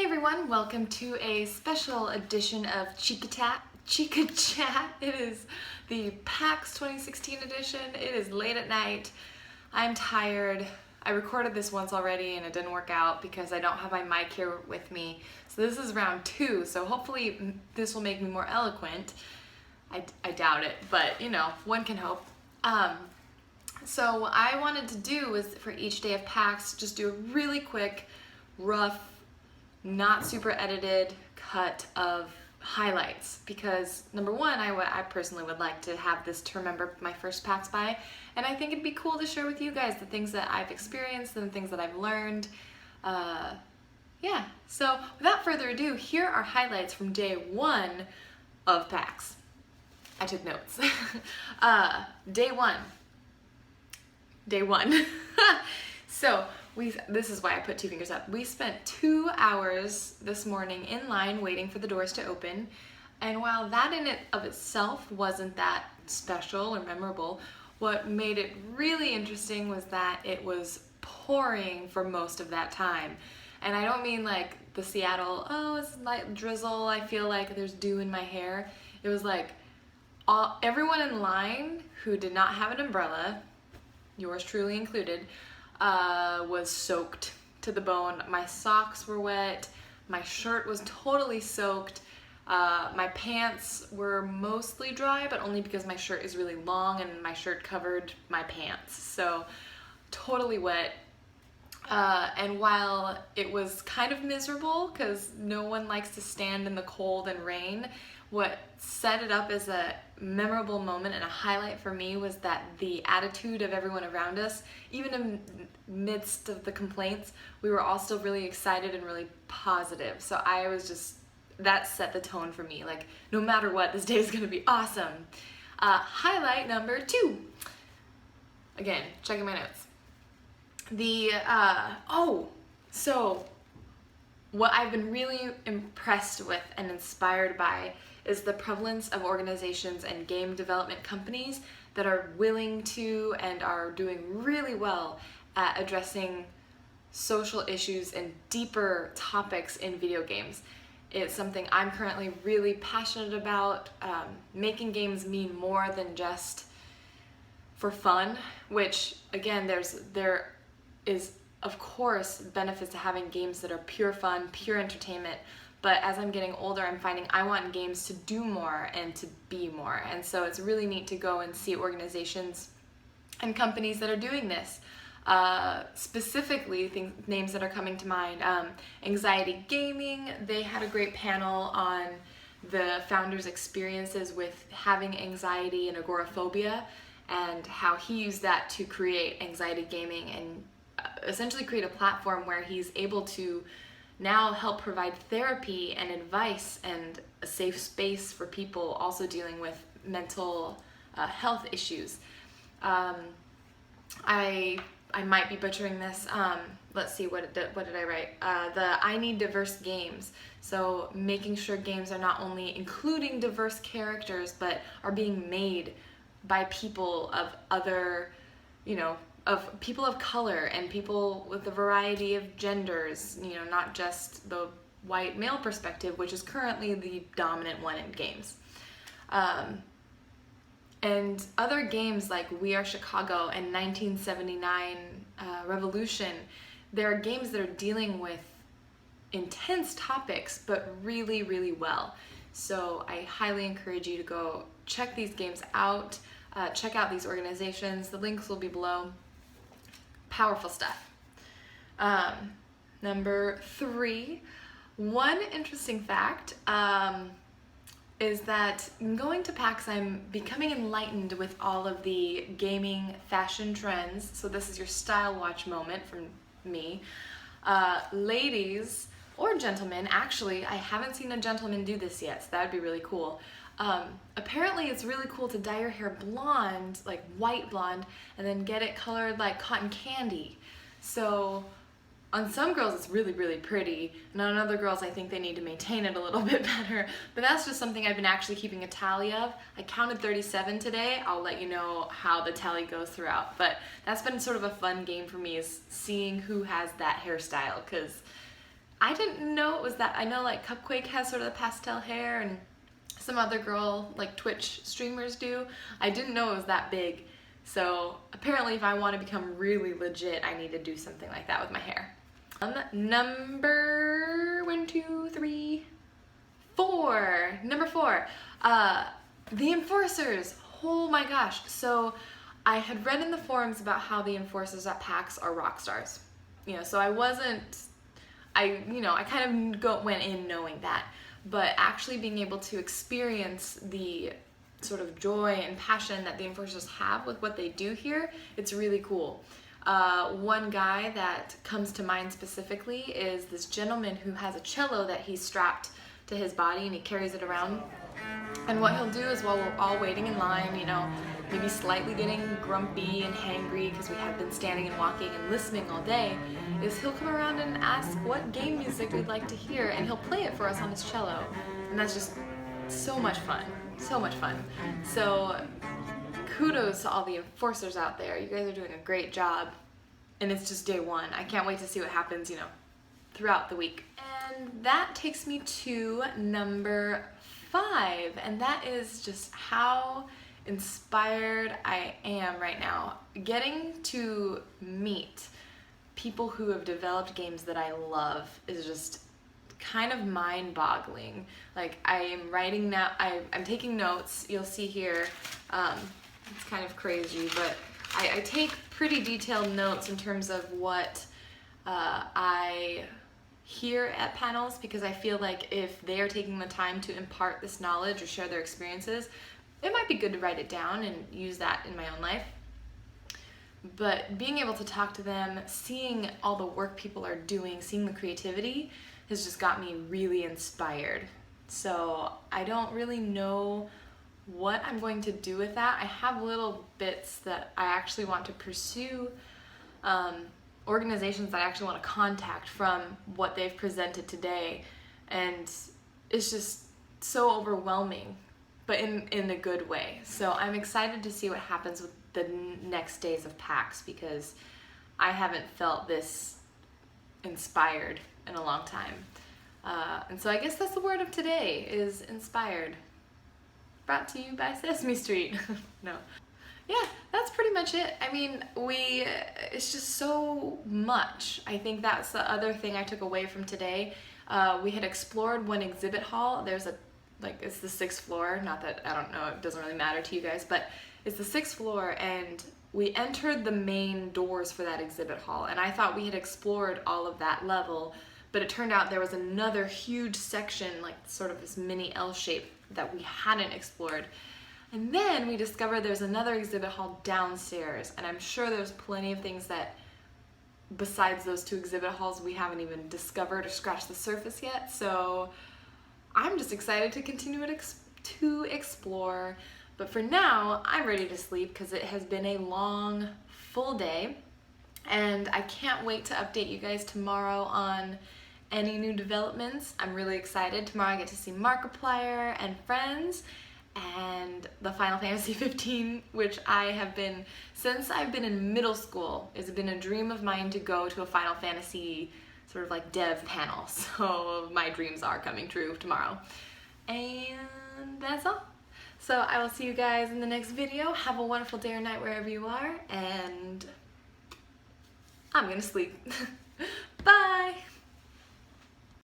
Hey everyone, welcome to a special edition of Chica Chat. It is the PAX 2016 edition. It is late at night. I'm tired. I recorded this once already and it didn't work out because I don't have my mic here with me. So this is round 2, so hopefully this will make me more eloquent. I doubt it, but you know, one can hope. So what I wanted to do was for each day of PAX, just do a really quick, rough, not super edited cut of highlights, because number one, I personally would like to have this to remember my first PAX by, and I think it'd be cool to share with you guys the things that I've experienced and the things that I've learned. Yeah, so without further ado, here are highlights from day 1 of PAX. I took notes. Day one. So this is why I put 2 fingers up. We spent 2 hours this morning in line waiting for the doors to open. And while that in and of itself wasn't that special or memorable, what made it really interesting was that it was pouring for most of that time. And I don't mean like the Seattle, oh, it's light drizzle, I feel like there's dew in my hair. It was like everyone in line who did not have an umbrella, yours truly included, was soaked to the bone. My socks were wet, my shirt was totally soaked, my pants were mostly dry, but only because my shirt is really long and my shirt covered my pants, so totally wet. And while it was kind of miserable because no one likes to stand in the cold and rain, what set it up as a memorable moment and a highlight for me was that the attitude of everyone around us, even in midst of the complaints, we were all still really excited and really positive. So I was just, that set the tone for me. Like, no matter what, this day is gonna be awesome. Highlight number 2. Again, checking my notes. So what I've been really impressed with and inspired by is the prevalence of organizations and game development companies that are willing to and are doing really well at addressing social issues and deeper topics in video games. It's something I'm currently really passionate about. Making games mean more than just for fun, which again, there is of course benefits to having games that are pure fun, pure entertainment, but as I'm getting older, I'm finding I want games to do more and to be more, and so it's really neat to go and see organizations and companies that are doing this. Specifically, names that are coming to mind, Anxiety Gaming, they had a great panel on the founders' experiences with having anxiety and agoraphobia, and how he used that to create Anxiety Gaming and essentially create a platform where he's able to now help provide therapy and advice and a safe space for people also dealing with mental health issues. I might be butchering this. Let's see, what did I write? I need diverse games. So making sure games are not only including diverse characters, but are being made by people of other, of people of color and people with a variety of genders, not just the white male perspective, which is currently the dominant one in games. And other games like We Are Chicago and 1979 Revolution, there are games that are dealing with intense topics, but really, really well. So I highly encourage you to go check these games out, check out these organizations. The links will be below. Powerful stuff. Number 3, one interesting fact is that going to PAX, I'm becoming enlightened with all of the gaming fashion trends. So this is your style watch moment from me. Ladies or gentlemen, actually, I haven't seen a gentleman do this yet, so that would be really cool. Apparently it's really cool to dye your hair blonde, like white blonde, and then get it colored like cotton candy. So on some girls it's really, really pretty, and on other girls I think they need to maintain it a little bit better. But that's just something I've been actually keeping a tally of. I counted 37 today. I'll let you know how the tally goes throughout. But that's been sort of a fun game for me, is seeing who has that hairstyle, because I didn't know it was that. I know like Cupquake has sort of the pastel hair and some other girl like Twitch streamers do. I didn't know it was that big. So apparently if I want to become really legit, I need to do something like that with my hair. Number 4. Number 4, the enforcers. Oh my gosh. So I had read in the forums about how the enforcers at PAX are rock stars. You know, so I kind of went in knowing that, but actually being able to experience the sort of joy and passion that the enforcers have with what they do here, it's really cool. One guy that comes to mind specifically is this gentleman who has a cello that he's strapped to his body and he carries it around. And what he'll do is while we're all waiting in line, you know, maybe slightly getting grumpy and hangry because we have been standing and walking and listening all day, is he'll come around and ask what game music we'd like to hear, and he'll play it for us on his cello. And that's just so much fun. So much fun. So kudos to all the enforcers out there. You guys are doing a great job. And it's just day 1. I can't wait to see what happens, you know, throughout the week. And that takes me to number 5, and that is just how inspired I am right now. Getting to meet people who have developed games that I love is just kind of mind-boggling. Like, I am writing now, I'm taking notes. You'll see here, it's kind of crazy, but I take pretty detailed notes in terms of what I hear at panels, because I feel like if they are taking the time to impart this knowledge or share their experiences, it might be good to write it down and use that in my own life. But being able to talk to them, seeing all the work people are doing, seeing the creativity has just got me really inspired. So I don't really know what I'm going to do with that. I have little bits that I actually want to pursue, organizations that I actually want to contact from what they've presented today, and it's just so overwhelming, but in a good way. So I'm excited to see what happens with the next days of PAX, because I haven't felt this inspired in a long time. And so I guess that's the word of today, is inspired. Brought to you by Sesame Street. No. Yeah, that's pretty much it. I mean, it's just so much. I think that's the other thing I took away from today. We had explored one exhibit hall. There's it's the 6th floor. Not that, I don't know, it doesn't really matter to you guys, but it's the 6th floor, and we entered the main doors for that exhibit hall, and I thought we had explored all of that level, but it turned out there was another huge section, like sort of this mini L shape, that we hadn't explored. And then we discovered there's another exhibit hall downstairs, and I'm sure there's plenty of things that, besides those 2 exhibit halls, we haven't even discovered or scratched the surface yet. So I'm just excited to continue to explore. But for now, I'm ready to sleep because it has been a long, full day, and I can't wait to update you guys tomorrow on any new developments. I'm really excited. Tomorrow I get to see Markiplier and friends, and the Final Fantasy 15, which I have been, since I've been in middle school, it's been a dream of mine to go to a Final Fantasy sort of like dev panel. So my dreams are coming true tomorrow. And that's all. So I will see you guys in the next video. Have a wonderful day or night wherever you are, and I'm gonna sleep. Bye!